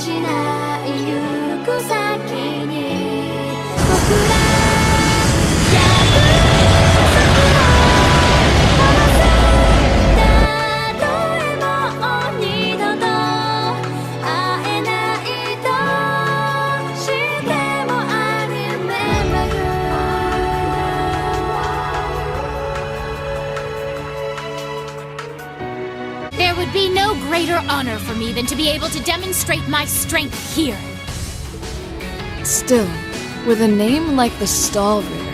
ない行く先に僕ら破るたとえもう二度と会えないとしても I remember you. There would be no greater honor for me than to be able to demonstrate my strength here. Still, with a name like the Stall Ritter,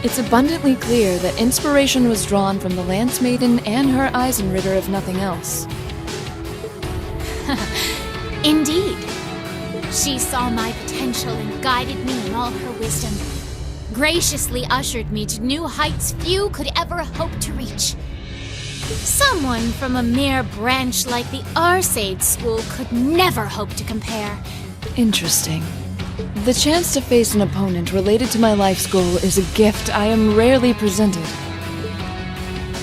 it's abundantly clear that inspiration was drawn from the Lance Maiden and her Eisenritter if nothing else. Indeed. She saw my potential and guided me in all her wisdom. Graciously ushered me to new heights few could ever hope to reach. Someone from a mere branch like the Arcade School could never hope to compare. Interesting. The chance to face an opponent related to my life's goal is a gift I am rarely presented.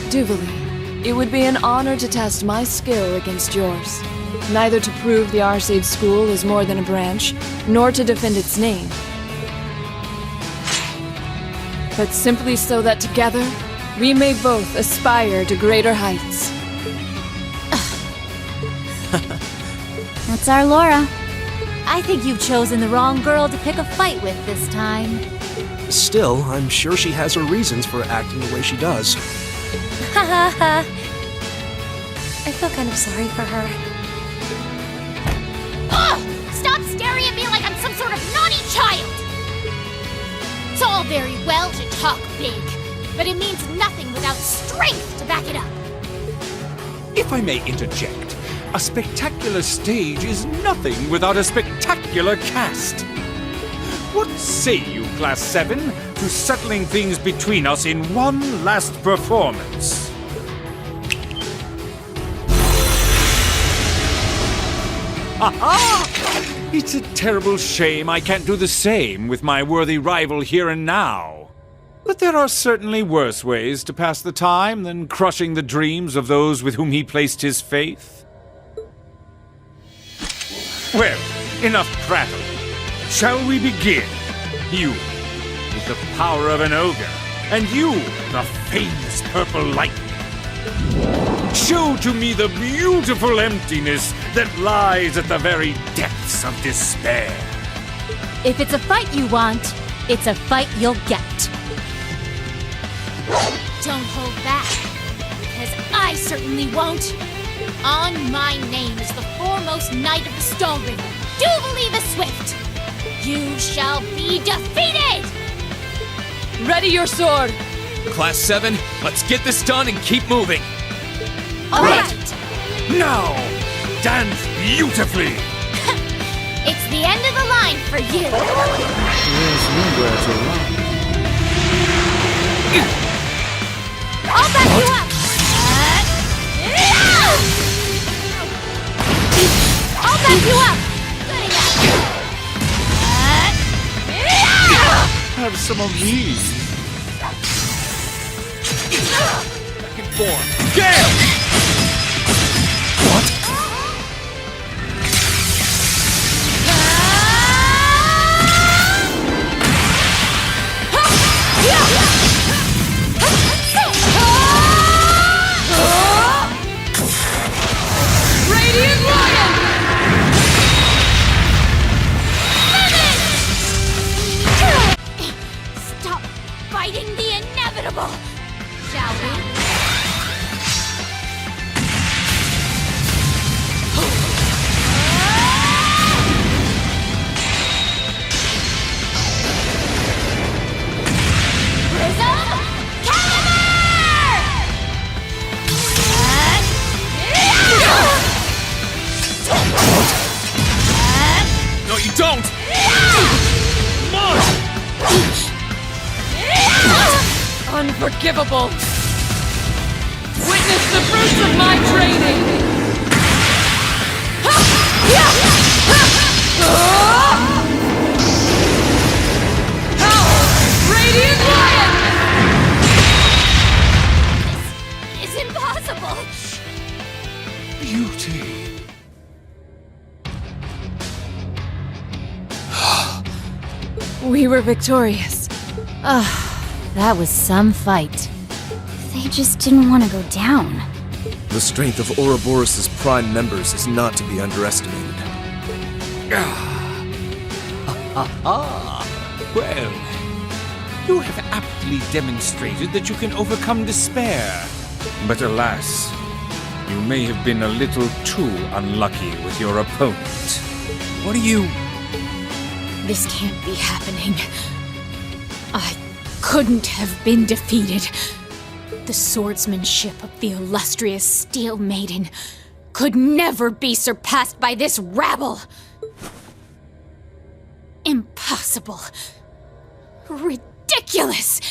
Duvali, it would be an honor to test my skill against yours. Neither to prove the Arcade School is more than a branch, nor to defend its name. But simply so that together, we may both aspire to greater heights. That's our Laura. I think you've chosen the wrong girl to pick a fight with this time. Still, I'm sure she has her reasons for acting the way she does. Ha ha ha. I feel kind of sorry for her. Ugh! Stop staring at me like I'm some sort of naughty child! It's all very well to talk big, but it means nothing without strength to back it up. If I may interject, a spectacular stage is nothing without a spectacular cast. What say you, Class 7, to settling things between us in one last performance? Ha-ha! It's a terrible shame I can't do the same with my worthy rival here and now. But there are certainly worse ways to pass the time than crushing the dreams of those with whom he placed his faith. Well, enough prattle. Shall we begin? You, with the power of an ogre, and you, the famous purple lightning. Show to me the beautiful emptiness that lies at the very depths of despair. If it's a fight you want, it's a fight you'll get. Don't hold back, because I certainly won't. On my name is the foremost knight of the Stall River, Duvali the Swift. You shall be defeated! Ready your sword! Class 7, let's get this done and keep moving. All right. Now, dance beautifully! It's the end of the line for you. I'll back you up. I'll back you up. Good enough. Have some of these. Back and forth. Gale! Radiant Lion! Stop fighting the inevitable, shall we? No, you don't! Unforgivable! Witness the fruits of my training! Radiant Lion! This is impossible! Beauty. We were victorious. That was some fight. They just didn't want to go down. The strength of Ouroboros' prime members is not to be underestimated. Well, you have aptly demonstrated that you can overcome despair. But alas, you may have been a little too unlucky with your opponent. What are you... This can't be happening. I couldn't have been defeated. The swordsmanship of the illustrious Steel Maiden could never be surpassed by this rabble. Impossible. Ridiculous.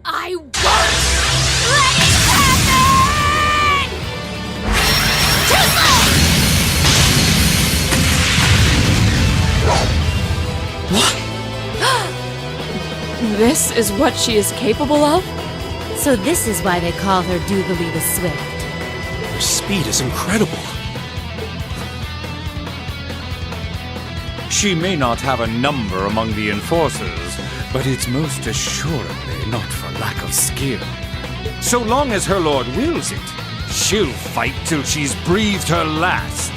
I won't let it happen! Too slow! This is what she is capable of? So this is why they call her Doobly the Swift. Her speed is incredible. She may not have a number among the enforcers, but it's most assuredly not for lack of skill. So long as her lord wills it, she'll fight till she's breathed her last.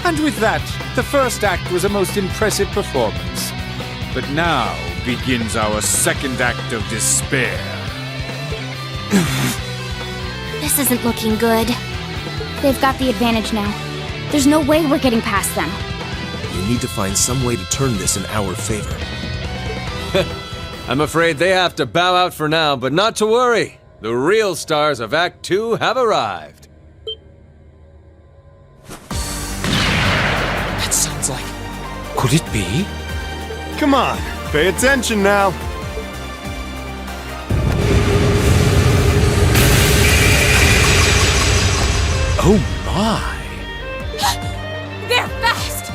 And with that, the first act was a most impressive performance. But now begins our second act of despair. This isn't looking good. They've got the advantage now. There's no way we're getting past them. We need to find some way to turn this in our favor. I'm afraid they have to bow out for now, but not to worry. The real stars of Act 2 have arrived. That sounds like... Could it be? Come on, pay attention now. Oh my! They're fast!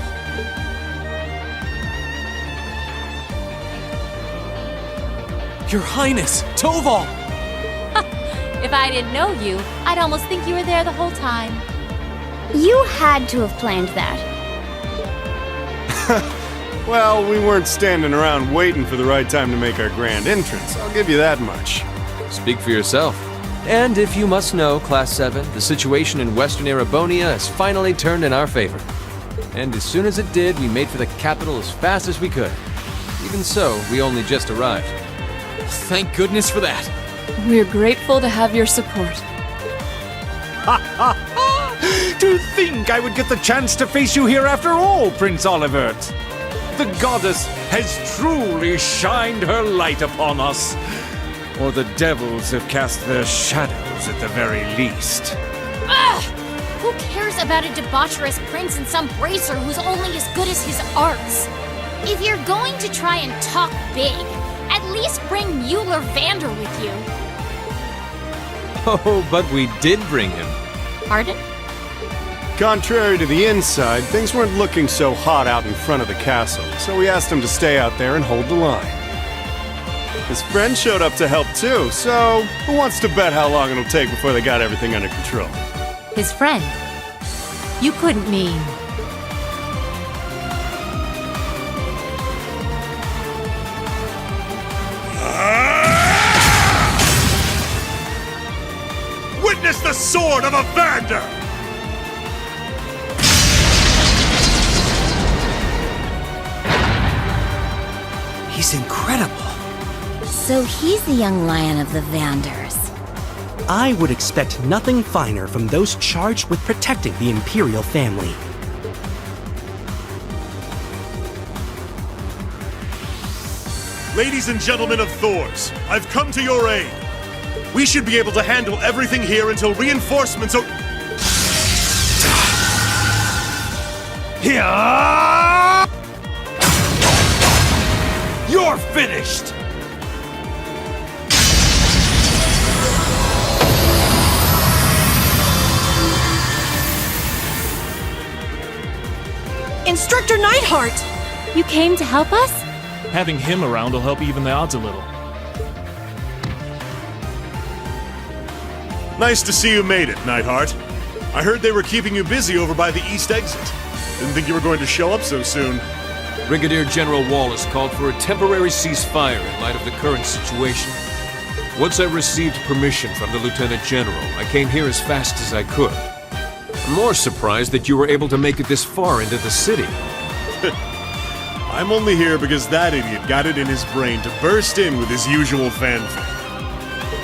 Your Highness, Toval! If I didn't know you, I'd almost think you were there the whole time. You had to have planned that. Well, we weren't standing around waiting for the right time to make our grand entrance, I'll give you that much. Speak for yourself. And if you must know, Class 7, the situation in Western Erebonia has finally turned in our favor. And as soon as it did, we made for the capital as fast as we could. Even so, we only just arrived. Thank goodness for that. We're grateful to have your support. To think I would get the chance to face you here after all, Prince Olivert! The goddess has truly shined her light upon us. Or the devils have cast their shadows at the very least. Ugh! Who cares about a debaucherous prince and some bracer who's only as good as his arts? If you're going to try and talk big, at least bring Mueller Vander with you. Oh, but we did bring him. Pardon? Contrary to the inside, things weren't looking so hot out in front of the castle, so we asked him to stay out there and hold the line. His friend showed up to help too, so who wants to bet how long it'll take before they got everything under control? His friend? You couldn't mean... Witness the sword of a Vander! He's incredible. So he's the young lion of the Vanders. I would expect nothing finer from those charged with protecting the Imperial family. Ladies and gentlemen of Thors, I've come to your aid. We should be able to handle everything here until reinforcements are... Here! You're finished! Instructor Neidhart! You came to help us? Having him around will help even the odds a little. Nice to see you made it, Neidhart. I heard they were keeping you busy over by the east exit. Didn't think you were going to show up so soon. Brigadier General Wallace called for a temporary ceasefire in light of the current situation. Once I received permission from the Lieutenant General, I came here as fast as I could. I'm more surprised that you were able to make it this far into the city. I'm only here because that idiot got it in his brain to burst in with his usual fanfare.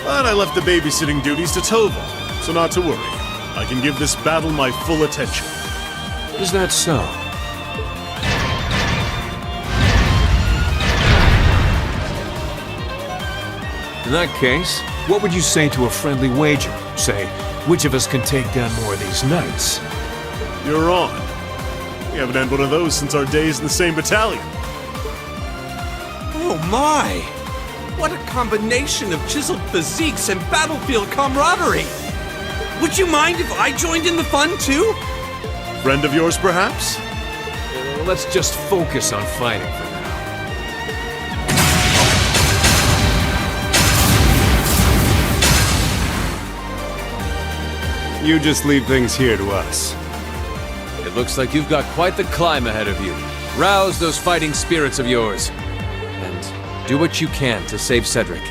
But I left the babysitting duties to Tova, so not to worry. I can give this battle my full attention. Is that so? In that case, what would you say to a friendly wager? Say, which of us can take down more of these knights? You're on. We haven't had one of those since our days in the same battalion. Oh my! What a combination of chiseled physiques and battlefield camaraderie! Would you mind if I joined in the fun too? Friend of yours, perhaps? Let's just focus on fighting for now. You just leave things here to us. It looks like you've got quite the climb ahead of you. Rouse those fighting spirits of yours. And do what you can to save Cedric.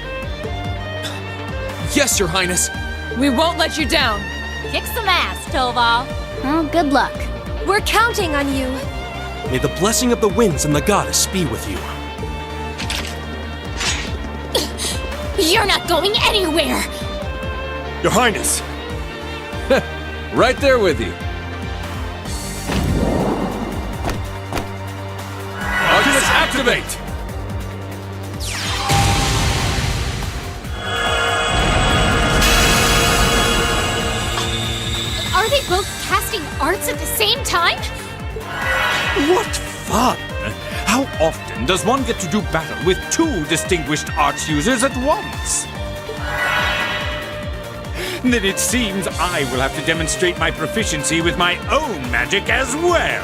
Yes, Your Highness! We won't let you down. Kick some ass, Tova. Well, good luck. We're counting on you. May the blessing of the winds and the goddess be with you. You're not going anywhere! Your Highness! Right there with you. Arcus, activate! Are they both casting arts at the same time? What fun! How often does one get to do battle with two distinguished arts users at once? Then it seems I will have to demonstrate my proficiency with my own magic as well.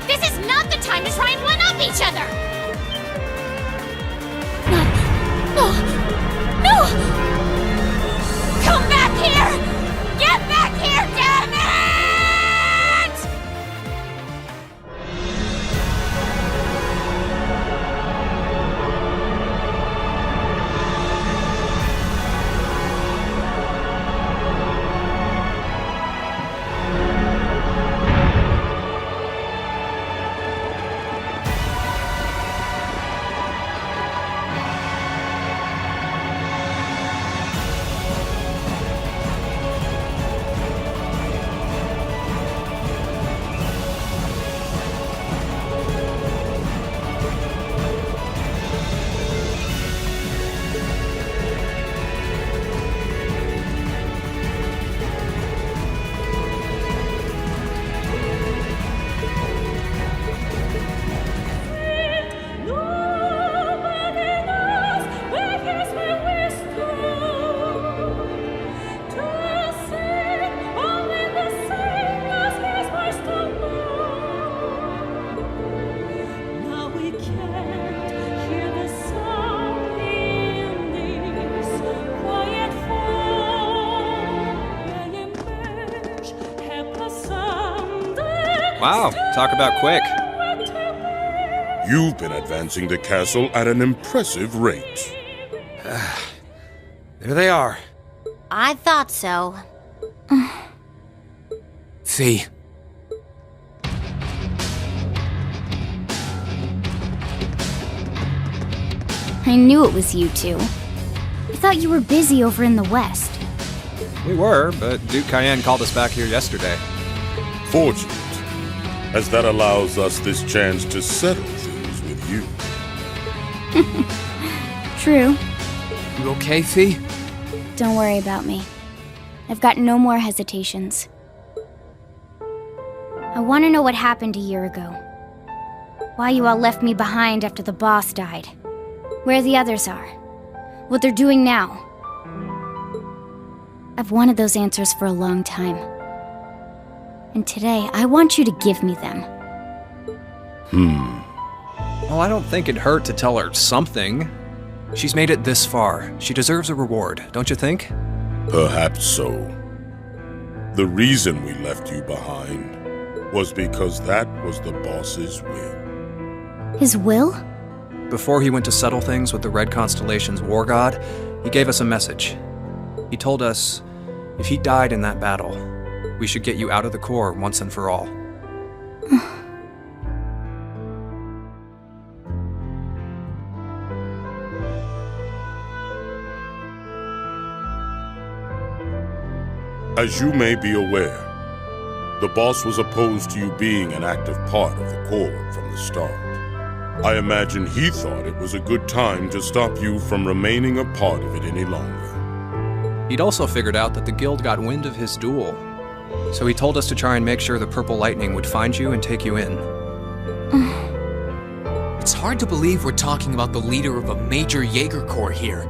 This is not the time to try and one-up each other! No! Come back here! Get back here, damn it! Wow, talk about quick. You've been advancing the castle at an impressive rate. There they are. I thought so. Fee. I knew it was you two. I thought you were busy over in the west. We were, but Duke Cayenne called us back here yesterday. Fortunate, as that allows us this chance to settle things with you. True. You okay, Fee? Don't worry about me. I've got no more hesitations. I want to know what happened a year ago. Why you all left me behind after the boss died. Where the others are. What they're doing now. I've wanted those answers for a long time. And today, I want you to give me them. Well, I don't think it'd hurt to tell her something. She's made it this far. She deserves a reward, don't you think? Perhaps so. The reason we left you behind was because that was the boss's will. His will? Before he went to settle things with the Red Constellation's war god, he gave us a message. He told us if he died in that battle, we should get you out of the Corps once and for all. As you may be aware, the boss was opposed to you being an active part of the Corps from the start. I imagine he thought it was a good time to stop you from remaining a part of it any longer. He'd also figured out that the Guild got wind of his duel, so he told us to try and make sure the Purple Lightning would find you and take you in. It's hard to believe we're talking about the leader of a major Jaeger Corps here.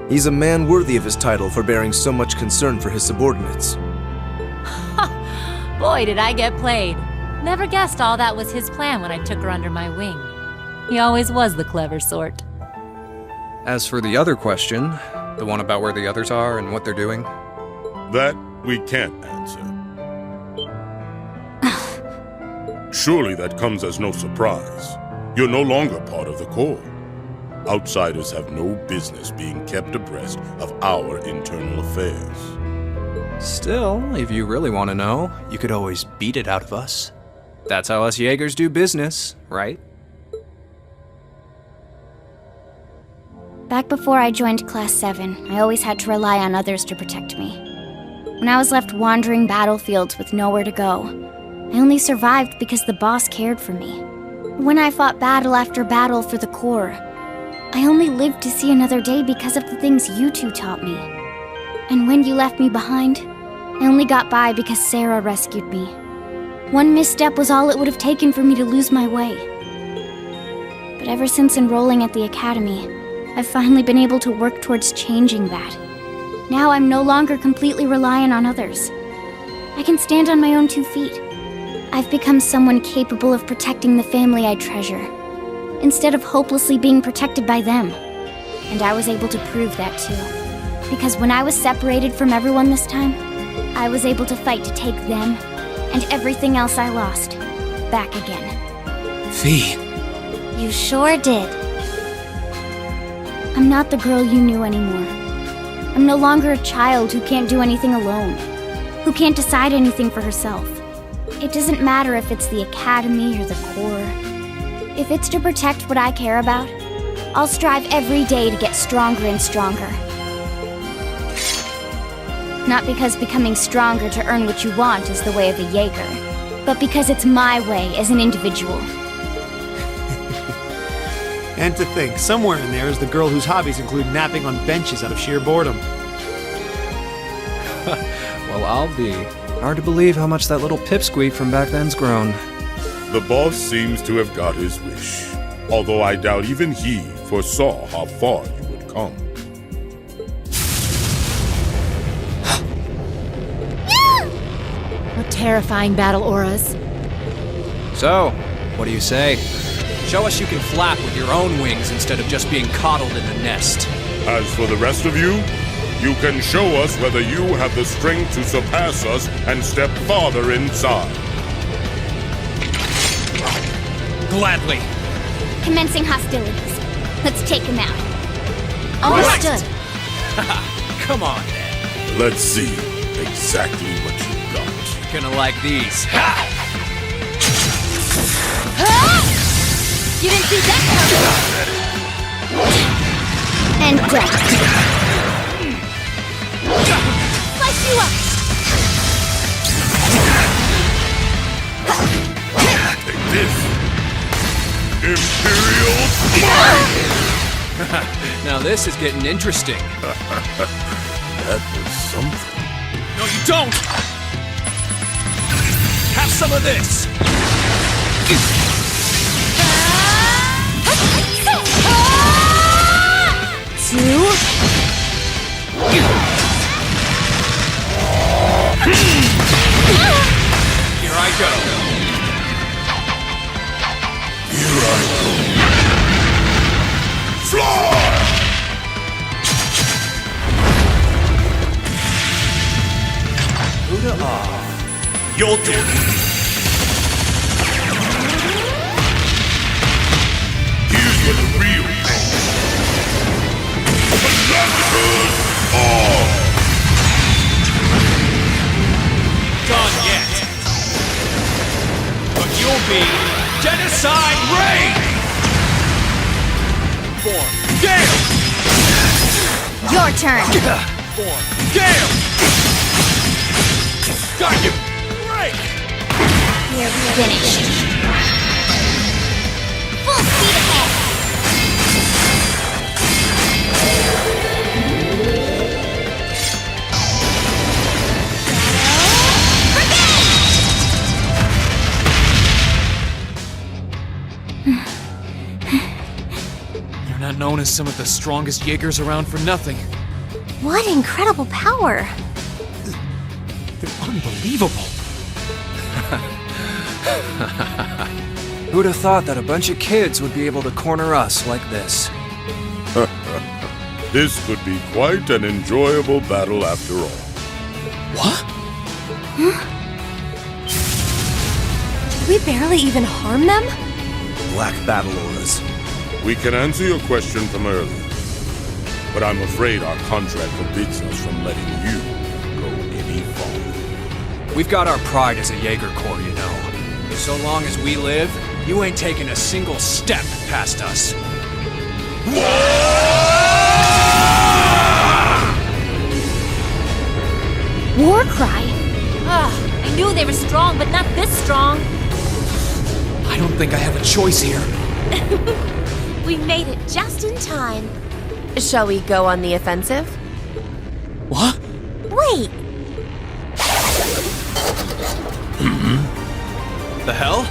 He's a man worthy of his title for bearing so much concern for his subordinates. Boy, did I get played. Never guessed all that was his plan when I took her under my wing. He always was the clever sort. As for the other question, the one about where the others are and what they're doing, that we can't answer. Surely that comes as no surprise. You're no longer part of the Corps. Outsiders have no business being kept abreast of our internal affairs. Still, if you really want to know, you could always beat it out of us. That's how us Jaegers do business, right? Back before I joined Class 7, I always had to rely on others to protect me. When I was left wandering battlefields with nowhere to go, I only survived because the boss cared for me. When I fought battle after battle for the Corps, I only lived to see another day because of the things you two taught me. And when you left me behind, I only got by because Sarah rescued me. One misstep was all it would have taken for me to lose my way. But ever since enrolling at the academy, I've finally been able to work towards changing that. Now I'm no longer completely reliant on others. I can stand on my own 2 feet. I've become someone capable of protecting the family I treasure, instead of hopelessly being protected by them. And I was able to prove that too. Because when I was separated from everyone this time, I was able to fight to take them and everything else I lost back again. Fee. You sure did. I'm not the girl you knew anymore. I'm no longer a child who can't do anything alone, who can't decide anything for herself. It doesn't matter if it's the academy or the Corps. If it's to protect what I care about, I'll strive every day to get stronger and stronger. Not because becoming stronger to earn what you want is the way of a Jaeger, but because it's my way as an individual. And to think, somewhere in there is the girl whose hobbies include napping on benches out of sheer boredom. Well, I'll be. Hard to believe how much that little pipsqueak from back then's grown. The boss seems to have got his wish, although I doubt even he foresaw how far you would come. What terrifying battle auras. So, what do you say? Show us you can flap with your own wings instead of just being coddled in a nest. As for the rest of you, you can show us whether you have the strength to surpass us and step farther inside. Gladly. Commencing hostilities. Let's take him out. Understood. Come on, then. Let's see exactly what you got. You're gonna like these. You didn't see that coming. And death. Slice you up. Take this. Imperial Fire! Now this is getting interesting. That was something. No, you don't! Have some of this! Here I go. Here I go. Fly! Who'd You'll do. Here's where the real pain. Blasters on! Done yet. But you'll be genocide rain! Form. Gale! Your turn. Form. Gale! Got you! Break! You're finished. Full speed ahead. You're not known as some of the strongest Jaegers around for nothing. What incredible power! They're unbelievable. Who'd have thought that a bunch of kids would be able to corner us like this? This could be quite an enjoyable battle after all. What? Did we barely even harm them? Black battle auras. We can answer your question from earlier, but I'm afraid our contract forbids us from letting you go any farther. We've got our pride as a Jaeger Corps, you know. So long as we live, you ain't taking a single step past us. War cry? Ugh, I knew they were strong, but not this strong. I don't think I have a choice here. We made it just in time. Shall we go on the offensive? What? Wait! The hell?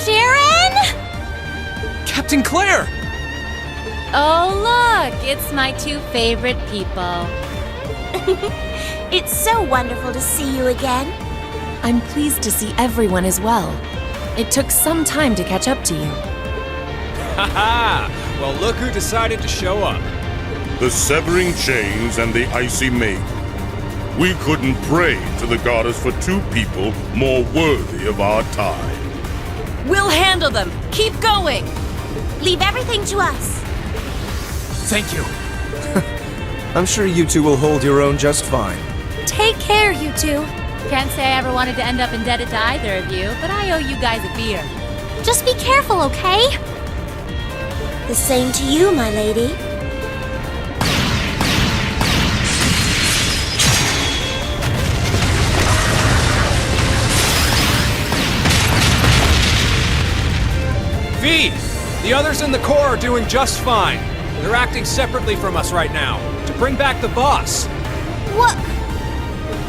Sharon? Captain Claire! Oh, look, it's my two favorite people. It's so wonderful to see you again. I'm pleased to see everyone as well. It took some time to catch up to you. Haha! Well, look who decided to show up. The severing chains and the icy maiden. We couldn't pray to the goddess for two people more worthy of our time. We'll handle them. Keep going. Leave everything to us. Thank you. I'm sure you two will hold your own just fine. Take care, you two. Can't say I ever wanted to end up indebted to either of you, but I owe you guys a beer. Just be careful, okay? The same to you, my lady. V! The others in the Corps are doing just fine. They're acting separately from us right now, to bring back the boss. What?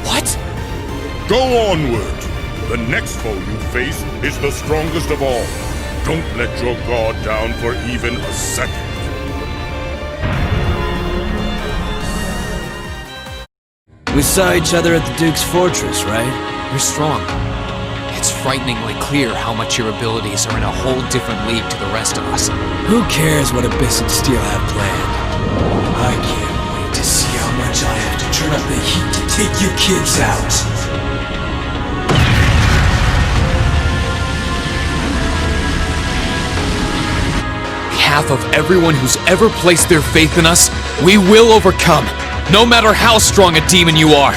What? Go onward! The next foe you face is the strongest of all. Don't let your guard down for even a second. We saw each other at the Duke's fortress, right? You're strong. It's frighteningly clear how much your abilities are in a whole different league to the rest of us. Who cares what Abyss and Steel have planned? I can't wait to see how much I have to turn up the heat to take you kids out. On behalf of everyone who's ever placed their faith in us, we will overcome, no matter how strong a demon you are.